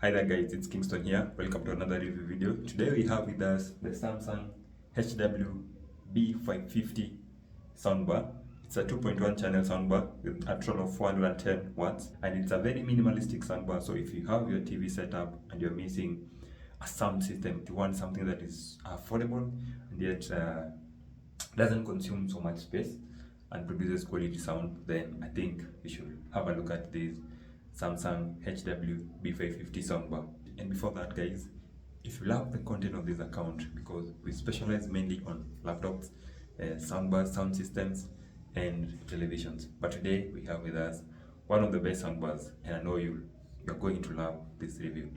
Hi there guys, it's Kingston here. Welcome to another review video. Today we have with us the Samsung HWB550 soundbar. It's a 2.1 channel soundbar with a total of 410 watts, and it's a very minimalistic soundbar. So if you have your TV set up and you're missing a sound system, you want something that is affordable and yet doesn't consume so much space and produces quality sound, then I think you should have a look at this Samsung HWB550 soundbar. And before that guys, if you love the content of this account, because we specialize mainly on laptops, soundbars, sound systems and televisions, but today we have with us one of the best soundbars, and I know you're going to love this review.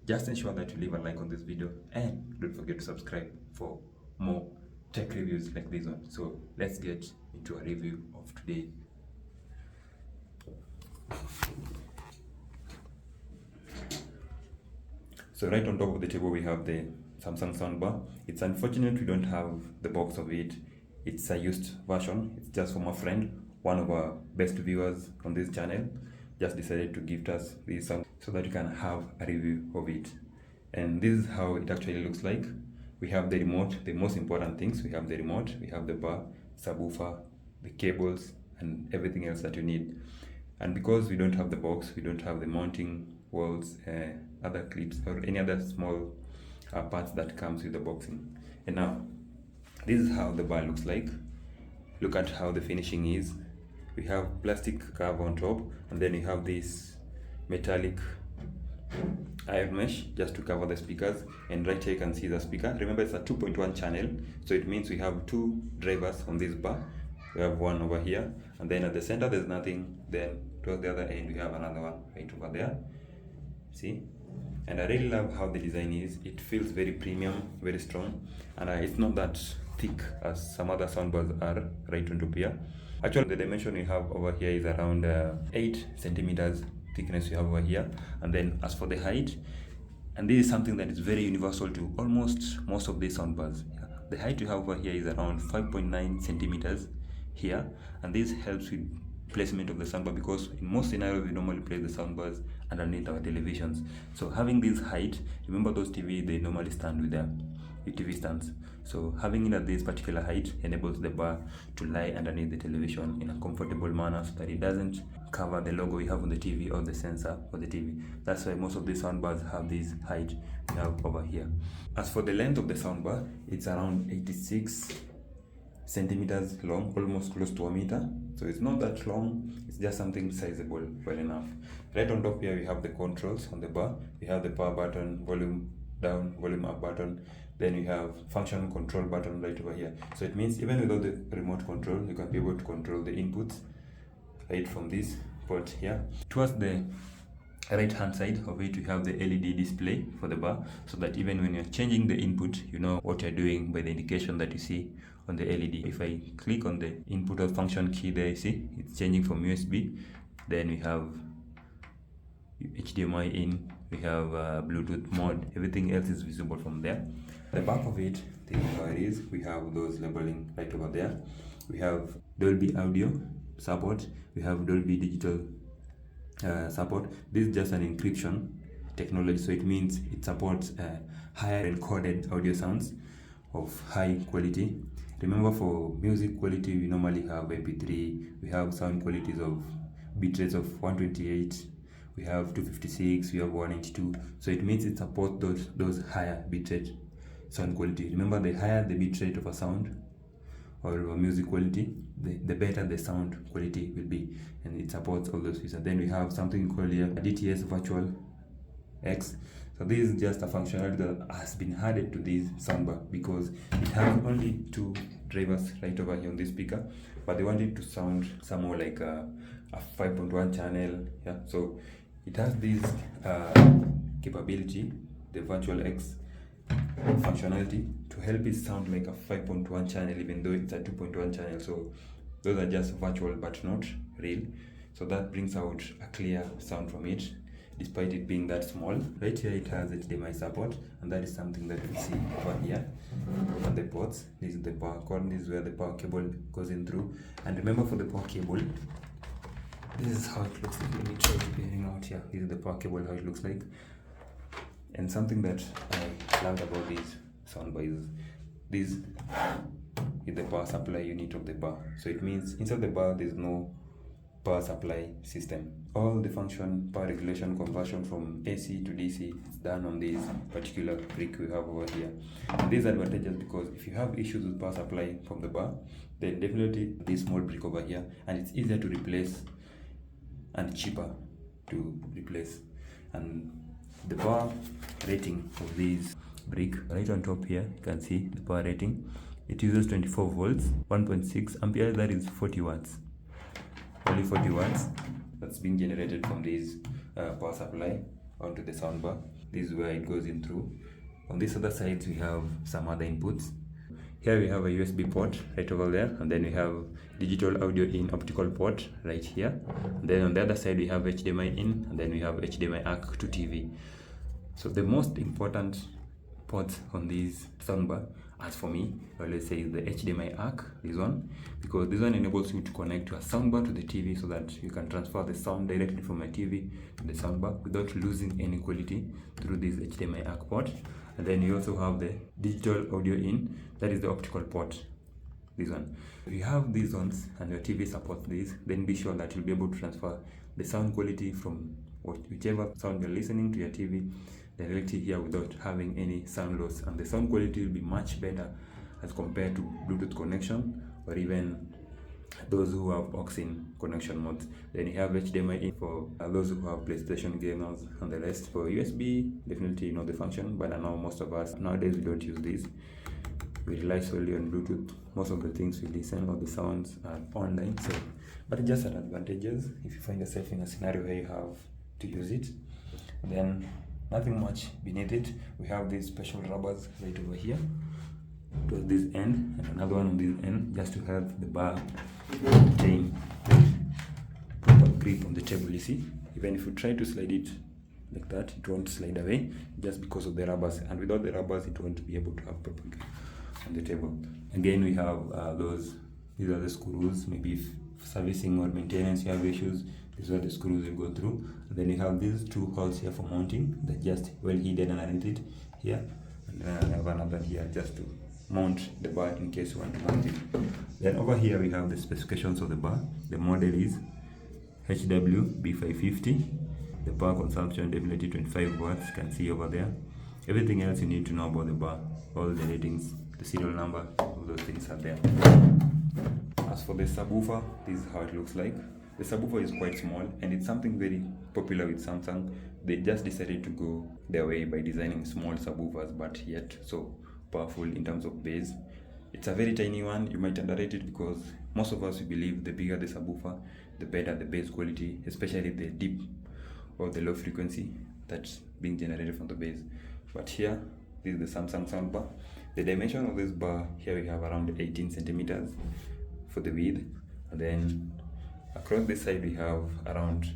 Just ensure that you leave a like on this video and don't forget to subscribe for more tech reviews like this one. So let's get into a review of today. So right on top of the table we have the Samsung soundbar. It's unfortunate we don't have the box of it. It's a used version. It's just from a friend, one of our best viewers on this channel, just decided to gift us this sound so that we can have a review of it. And this is how it actually looks like. We have the remote, the most important things. We have the remote, we have the bar, subwoofer, the cables and everything else that you need. And because we don't have the box, we don't have the mounting walls, other clips or any other small parts that comes with the boxing. And now this is how the bar looks like. Look at how the finishing is. We have plastic cover on top, and then you have this metallic iron mesh just to cover the speakers. And right here you can see the speaker. Remember, it's a 2.1 channel, so it means we have two drivers on this bar. We have one over here, and then at the center there's nothing. Then towards the other end we have another one right over there. See? And I really love how the design is. It feels very premium, very strong, and it's not that thick as some other soundbars are right on top here. Actually, the dimension we have over here is around 8 centimeters thickness we have over here. And then as for the height, and this is something that is very universal to almost most of these soundbars. The height we have over here is around 5.9 centimeters here, and this helps with placement of the soundbar, because in most scenarios we normally place the soundbars underneath our televisions. So having this height, remember those TV, they normally stand with their TV stands. So having it at this particular height enables the bar to lie underneath the television in a comfortable manner so that it doesn't cover the logo we have on the TV or the sensor for the TV. That's why most of these soundbars have this height we have over here. As for the length of the soundbar, it's around 86 centimeters long, almost close to a meter. So it's not that long, it's just something sizable, well enough. Right on top here we have the controls on the bar. We have the power button, volume down, volume up button. Then we have function control button right over here. So it means even without the remote control, you can be able to control the inputs right from this port here. Towards the right hand side of it, we have the LED display for the bar, so that even when you're changing the input, you know what you're doing by the indication that you see on the LED. If I click on the input or function key there, you see it's changing from USB. Then we have HDMI in, we have Bluetooth mode, everything else is visible from there. The back of it, this is how it is. We have those labeling right over there. We have Dolby audio support, we have Dolby digital support. This is just an encryption technology, so it means it supports higher encoded audio sounds of high quality. Remember, for music quality we normally have MP3, we have sound qualities of bit rates of 128, we have 256, we have 192. So it means it supports those higher bitrate sound quality. Remember, the higher the bitrate of a sound or a music quality, the better the sound quality will be, and it supports all those features. Then we have something called here DTS Virtual X. So this is just a functionality that has been added to this soundbar, because it has only two drivers right over here on this speaker, but they want it to sound somewhere like a 5.1 channel. Yeah, so it has this capability, the Virtual X functionality, to help it sound like a 5.1 channel even though it's a 2.1 channel. So those are just virtual but not real, so that brings out a clear sound from it despite it being that small. Right here it has HDMI support, and that is something that we see over here on the ports. This is the power cord, this is where the power cable goes in through. And remember, for the power cable, this is how it looks like. Let me try to bearing out here. This is the power cable, how it looks like. And something that I loved about this soundbar is this is the power supply unit of the bar. So it means inside the bar there's no power supply system. All the function, power regulation, conversion from AC to DC is done on this particular brick we have over here. And this is advantageous because if you have issues with power supply from the bar, then definitely this small brick over here, and it's easier to replace and cheaper to replace. And the power rating of this brick right on top here, you can see the power rating. It uses 24 volts, 1.6 ampere, that is 40 watts. Only 40 watts that's being generated from this power supply onto the soundbar. This is where it goes in through. On this other side we have some other inputs. Here we have a USB port right over there, and then we have digital audio in optical port right here. And then on the other side we have HDMI in, and then we have HDMI ARC to TV. So the most important ports on this soundbar, as for me, let's say the HDMI ARC, this one, because this one enables you to connect your soundbar to the TV so that you can transfer the sound directly from your TV to the soundbar without losing any quality through this HDMI ARC port. And then you also have the digital audio in, that is the optical port, this one. If you have these ones and your TV supports this, then be sure that you'll be able to transfer the sound quality from whichever sound you're listening to your TV directly here without having any sound loss, and the sound quality will be much better as compared to Bluetooth connection or even those who have aux-in connection modes. Then you have HDMI in for those who have PlayStation gamers and the rest. For USB, definitely you know the function, but now most of us nowadays we don't use this. We rely solely on Bluetooth. Most of the things we listen or the sounds are online, so but it just an advantages if you find yourself in a scenario where you have to use it. Then nothing much beneath it. We have these special rubbers right over here towards this end, and another one on this end just to help the bar maintain proper grip on the table. You see, even if you try to slide it like that, it won't slide away just because of the rubbers, and without the rubbers it won't be able to have proper grip on the table. Again, we have these are the screws. Maybe if servicing or maintenance you have issues, these are the screws you go through. And then you have these two holes here for mounting, they're just well hidden underneath it here, and then I have another here just to mount the bar in case you want to mount it. Then over here we have the specifications of the bar. The model is HWB550. The power consumption definitely 25 watts, you can see over there. Everything else you need to know about the bar, all the ratings, the serial number, all those things are there. As for the subwoofer, this is how it looks like. The subwoofer is quite small, and it's something very popular with Samsung. They just decided to go their way by designing small subwoofers, but yet so powerful in terms of bass. It's a very tiny one. You might underrate it because most of us we believe the bigger the subwoofer, the better the bass quality, especially the deep or the low frequency that's being generated from the bass. But here, this is the Samsung soundbar. The dimension of this bar, here we have around 18 centimeters for the width, and then across this side we have around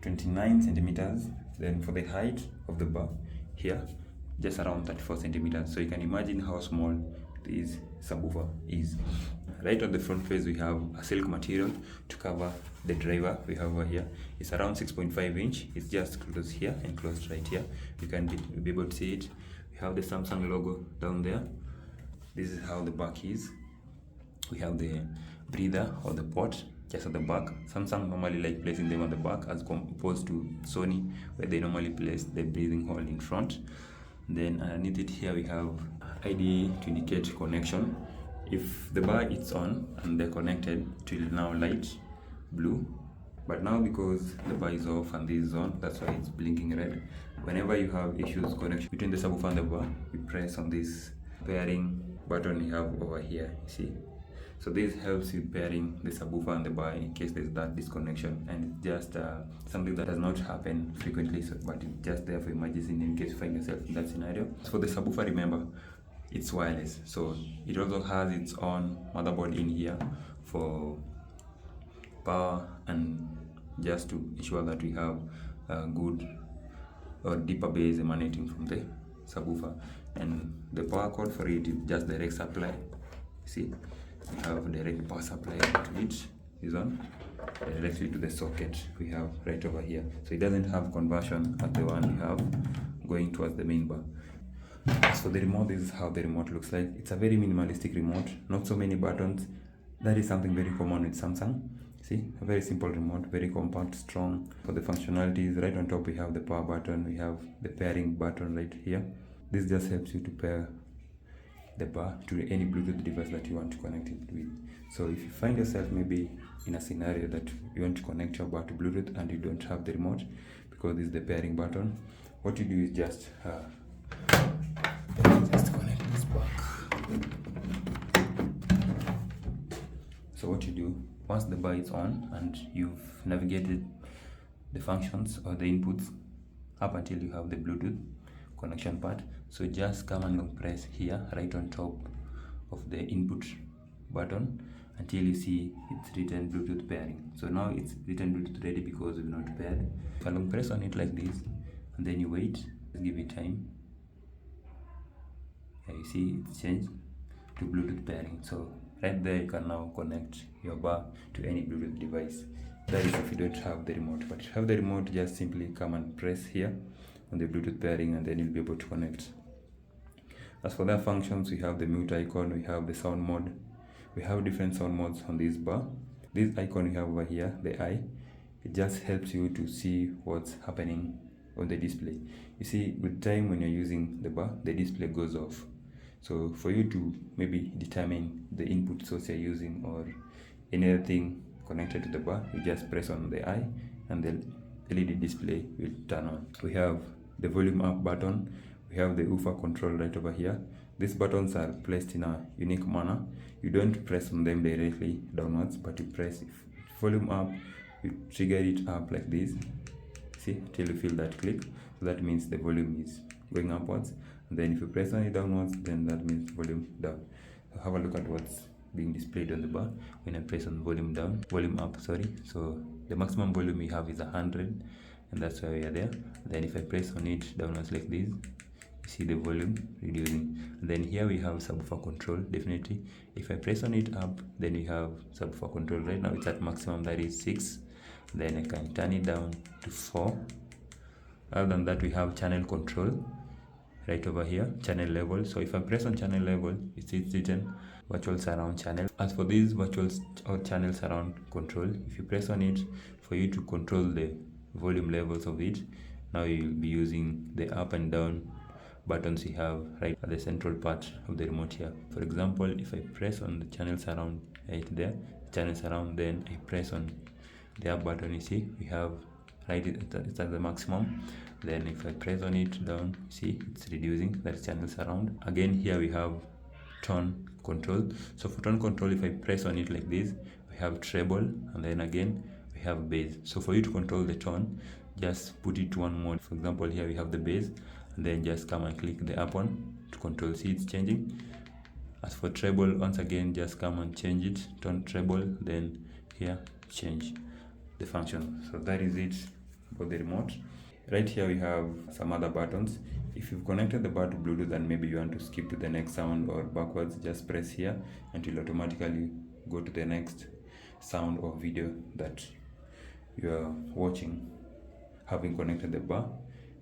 29 centimeters. Then for the height of the bar here, just around 34 centimeters. So you can imagine how small this subwoofer is. Right on the front face we have a silk material to cover the driver we have over here. It's around 6.5 inch. It's just closed here and closed right here. You can be able to see it. We have the Samsung logo down there. This is how the back is. We have the breather or the port just at the back. Samsung normally like placing them at the back as opposed to Sony, where they normally place the breathing hole in front. Then underneath it here we have IDE to indicate connection. If the bar is on and they're connected, it will now light blue. But now because the bar is off and this is on, that's why it's blinking red. Whenever you have issues connection between the subwoofer and the bar, you press on this pairing button you have over here, you see. So this helps you pairing the subwoofer and the bar in case there's that disconnection, and it's just something that does not happen frequently, so, but it's just there for emergency in case you find yourself in that scenario. So for the subwoofer, remember, it's wireless, so it also has its own motherboard in here for power and just to ensure that we have a good or deeper bass emanating from the subwoofer. And the power cord for it is just direct supply. See, we have direct power supply to it, this one, directly to the socket we have right over here. So it doesn't have conversion as the one we have going towards the main bar. As for the remote, this is how the remote looks like. It's a very minimalistic remote, not so many buttons. That is something very common with Samsung. See, a very simple remote, very compact, strong. For the functionalities, right on top we have the power button, we have the pairing button right here. This just helps you to pair the bar to any Bluetooth device that you want to connect it with. So if you find yourself maybe in a scenario that you want to connect your bar to Bluetooth and you don't have the remote, because this is the pairing button, what you do is just connect this back. So what you do, once the bar is on and you've navigated the functions or the inputs up until you have the Bluetooth connection part, so just come and press here right on top of the input button until you see it's written Bluetooth pairing. So now it's written Bluetooth ready because we've not paired. You can press on it like this and then you wait, just give it time. And you see it's changed to Bluetooth pairing. So right there you can now connect your bar to any Bluetooth device. That is if you don't have the remote, but if you have the remote, just simply come and press here on the Bluetooth pairing and then you'll be able to connect. As for the functions, we have the mute icon, we have the sound mode, we have different sound modes on this bar. This icon we have over here, the eye, it just helps you to see what's happening on the display. You see, with time when you're using the bar, the display goes off. So for you to maybe determine the input source you're using or any other thing connected to the bar, you just press on the eye and the LED display will turn on. We have the volume up button, we have the woofer control right over here. These buttons are placed in a unique manner. You don't press on them directly downwards, but you press volume up, you trigger it up like this, see, till you feel that click. So that means the volume is going upwards, and then if you press on it downwards, then that means volume down. So have a look at what's being displayed on the bar when I press on volume up, sorry. So the maximum volume we have is 100, and that's why we are there. Then if I press on it downwards like this, you see the volume reducing. And then here we have subwoofer control, definitely. If I press on it up, then we have subwoofer control. Right now it's at maximum, that is 6. Then I can turn it down to 4. Other than that, we have channel control right over here, channel level. So if I press on channel level, it's written virtual surround channel. As for these virtual or channel surround control, if you press on it, for you to control the volume levels of it, now you'll be using the up and down buttons we have right at the central part of the remote here. For example, if I press on the channel surround right there, channel surround, then I press on the up button, you see we have right, it's at the maximum. Then if I press on it down, see it's reducing, that's channel surround. Again here we have tone control. So for tone control, if I press on it like this, we have treble, and then again we have bass. So for you to control the tone, just put it to one mode. For example, here we have the bass, and then just come and click the up one to control, see it's changing. As for treble, once again just come and change it, tone treble, then here change the function. So that is it for the remote. Right here we have some other buttons. If you've connected the bar to Bluetooth and maybe you want to skip to the next sound or backwards, just press here and it will automatically go to the next sound or video that you are watching, having connected the bar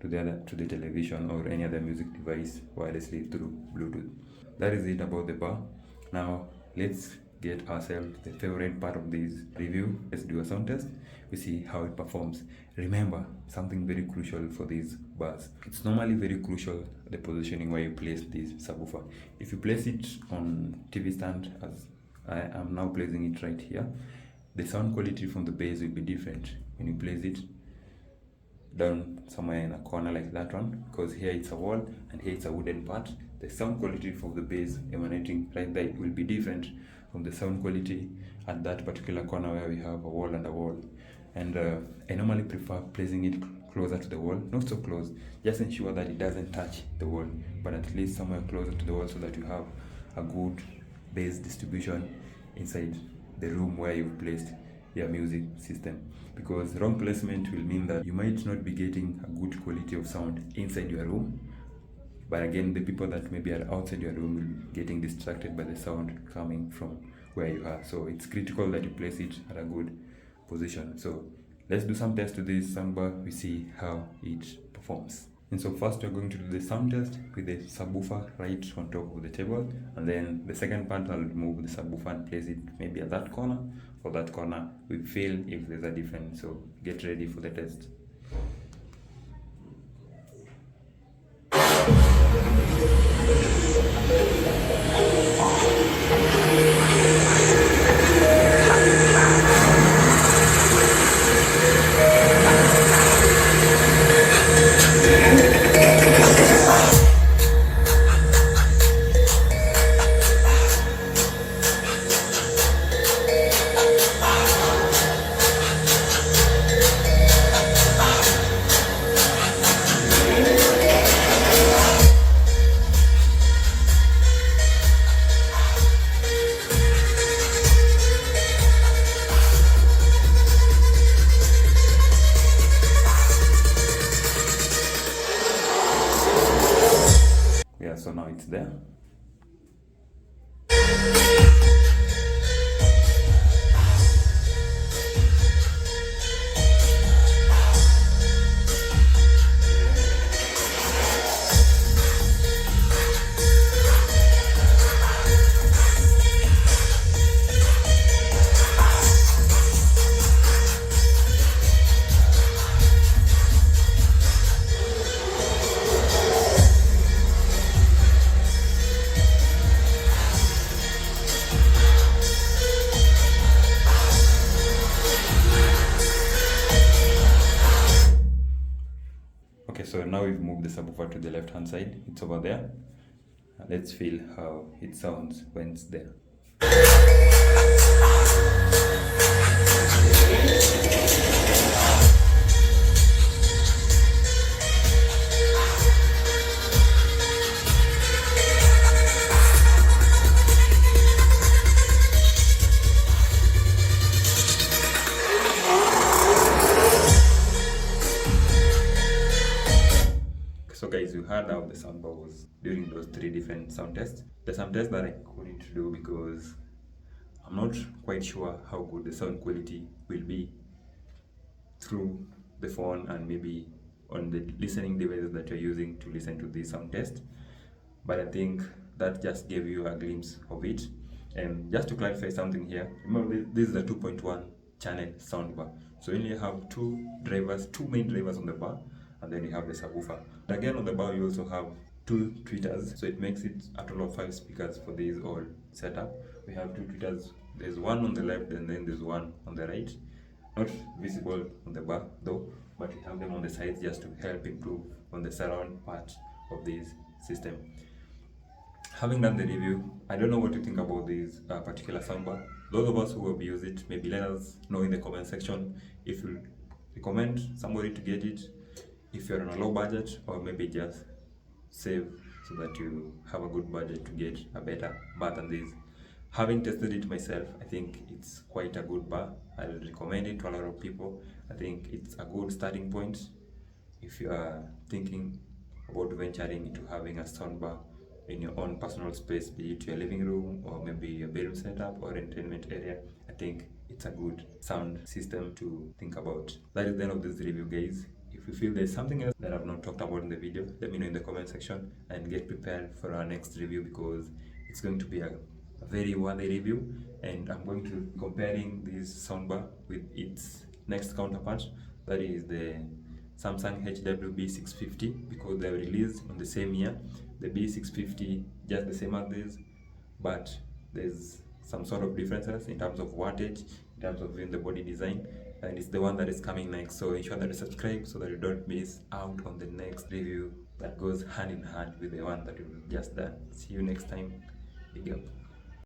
to the television or any other music device wirelessly through Bluetooth. That is it about the bar. Now let's get ourselves the favorite part of this review. Let's do a sound test. We see how it performs. Remember something very crucial for these bars. It's normally very crucial, the positioning where you place this subwoofer. If you place it on TV stand, as I am now placing it right here, the sound quality from the bass will be different when you place it down somewhere in a corner like that one, because here it's a wall and here it's a wooden part. The sound quality from the bass emanating right there will be different from the sound quality at that particular corner where we have a wall and a wall. And I normally prefer placing it closer to the wall, not so close, just ensure that it doesn't touch the wall, but at least somewhere closer to the wall so that you have a good bass distribution inside the room where you've placed your music system. Because wrong placement will mean that you might not be getting a good quality of sound inside your room, but again the people that maybe are outside your room will be getting distracted by the sound coming from where you are. So it's critical that you place it at a good position. So let's do some tests to this soundbar. We see how it performs. And so first we're going to do the sound test with the subwoofer right on top of the table, and then the second part I'll remove the subwoofer and place it maybe at that corner or that corner. We feel if there's a difference, so get ready for the test. Yeah, so now it's there. Okay, so now we've moved the subwoofer to the left hand side. It's over there. Let's feel how it sounds when it's there. So guys, you heard how the soundbar was during those 3 different sound tests. The sound test that I couldn't do because I'm not quite sure how good the sound quality will be through the phone and maybe on the listening devices that you're using to listen to this sound test. But I think that just gave you a glimpse of it. And just to clarify something here, remember this is a 2.1 channel soundbar. So you only have two main drivers on the bar, and then you have the subwoofer. And again on the bar you also have 2 tweeters, so it makes it a total of 5 speakers for this whole setup. We have 2 tweeters, there's one on the left and then there's one on the right. Not visible on the bar though, but we have them on the sides just to help improve on the surround part of this system. Having done the review, I don't know what you think about this particular soundbar. Those of us who have used it, maybe let us know in the comment section if you recommend somebody to get it, if you're on a low budget, or maybe just save so that you have a good budget to get a better bar than this. Having tested it myself, I think it's quite a good bar. I'll recommend it to a lot of people. I think it's a good starting point if you are thinking about venturing into having a soundbar in your own personal space, be it your living room or maybe your bedroom setup or entertainment area. I think it's a good sound system to think about. That is the end of this review, guys. If you feel there's something else that I've not talked about in the video, let me know in the comment section and get prepared for our next review, because it's going to be a very worthy review, and I'm going to be comparing this soundbar with its next counterpart, that is the Samsung HWB550, because they were released on the same year. The B650 just the same as this, but there's some sort of differences in terms of wattage, in terms of in the body design, and it's the one that is coming next. So ensure that you subscribe so that you don't miss out on the next review that goes hand in hand with the one that we've just done. See you next time. Big up.